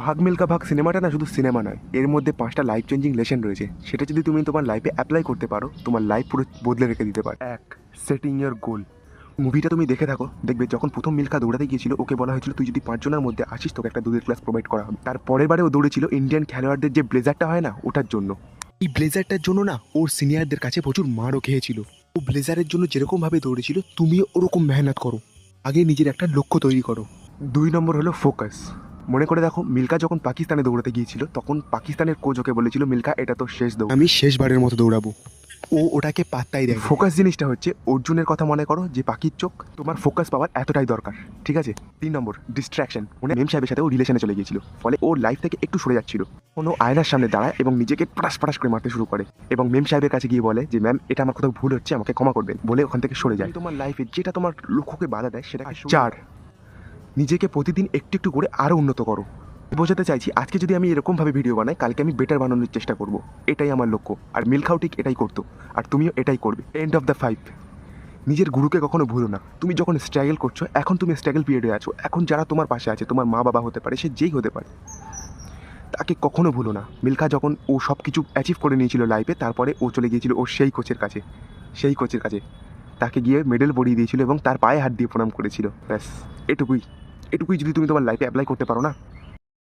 ভাগ মিল্খা ভাগ সিনেমাটা না শুধু সিনেমা নয়, এর মধ্যে 5টা লাইফ চেঞ্জিং লেসন রয়েছে। সেটা যদি তুমি তোমার লাইফে অ্যাপ্লাই করতে পারো, তোমার লাইফ পুরো বদলে রেখে দিতে পারে। 1, সেটিং ইয়ার গোল। মুভিটা তুমি দেখে থাকো, দেখবে যখন প্রথম মিল্খা দৌড়াতে গিয়েছিল ওকে বলা হয়েছিল তুই যদি 5 জনের মধ্যে আসিস তোকে একটা দুধের গ্লাস প্রোভাইড করা হবে। তার পরের বারে ও দৌড়েছিল ইন্ডিয়ান খেলোয়াড়দের যে ব্লেজারটা হয় না ওটার জন্য। এই ব্লেজারটার জন্য না ওর সিনিয়রদের কাছে প্রচুর মারও খেয়েছিল। ও ব্লেজারের জন্য যেরকমভাবে দৌড়েছিল তুমিও ওরকম মেহনত করো, আগে নিজের একটা লক্ষ্য তৈরি করো। 2 নম্বর হলো ফোকাস। মনে করে দেখো মিল্খা যখন পাকিস্তানে দৌড়াতে গিয়েছিল তখন পাকিস্তানের কোচ ওকে বলেছিল মিল্খা এটা তো শেষ দৌড়, আমি শেষবারের মতো দৌড়াবো। ও ওটাকে পাত্তাই দেয়। ফোকাস জিনিসটা হচ্ছে অর্জুনের কথা মনে করো যে পাখির চোখ, তোমার ফোকাস পাওয়ার এতটাই দরকার, ঠিক আছে। 3 নম্বর ডিস্ট্রাকশন। মানে মেম সাহেবের সাথে ও রিলেশনে চলে গিয়েছিল, ফলে ওর লাইফ থেকে একটু সরে যাচ্ছিল। কোনো আয়নার সামনে দাঁড়ায় এবং নিজেকে পটাশ পটাশ করে মারতে শুরু করে এবং মেম সাহেবের কাছে গিয়ে বলে যে ম্যাম এটা আমার কোথাও ভুল হচ্ছে, আমাকে ক্ষমা করবেন, বলে ওখান থেকে সরে যায়। তোমার লাইফে যেটা তোমার লক্ষ্যকে বাধা দেয় সেটা। 4, নিজেকে প্রতিদিন একটু একটু করে আরও উন্নত করো। বোঝাতে চাইছি আজকে যদি আমি এরকমভাবে ভিডিও বানাই কালকে আমি বেটার বানানোর চেষ্টা করব, এটাই আমার লক্ষ্য। আর মিল্খাও ঠিক এটাই করতো, আর তুমিও এটাই করবে। এন্ড অফ দ্য 5, নিজের গুরুকে কখনো ভুলো না। তুমি যখন স্ট্রাগল করছো, এখন তুমি স্ট্রাগল পিরিয়ডে আছো, এখন যারা তোমার পাশে আছে, তোমার মা বাবা হতে পারে, সে যেই হতে পারে, তাকে কখনো ভুলো না। মিল্খা যখন ও সব কিছু অ্যাচিভ করে নিয়েছিল লাইফে, তারপরে ও চলে গিয়েছিল ওর সেই কোচের কাছে তাকে গিয়ে মেডেল পরিয়ে দিয়েছিল এবং তার পায়ে হাত দিয়ে প্রণাম করেছিল। ব্যাস এটুকুই যদি তুমি তোমার লাইফে অ্যাপ্লাই করতে পারো না,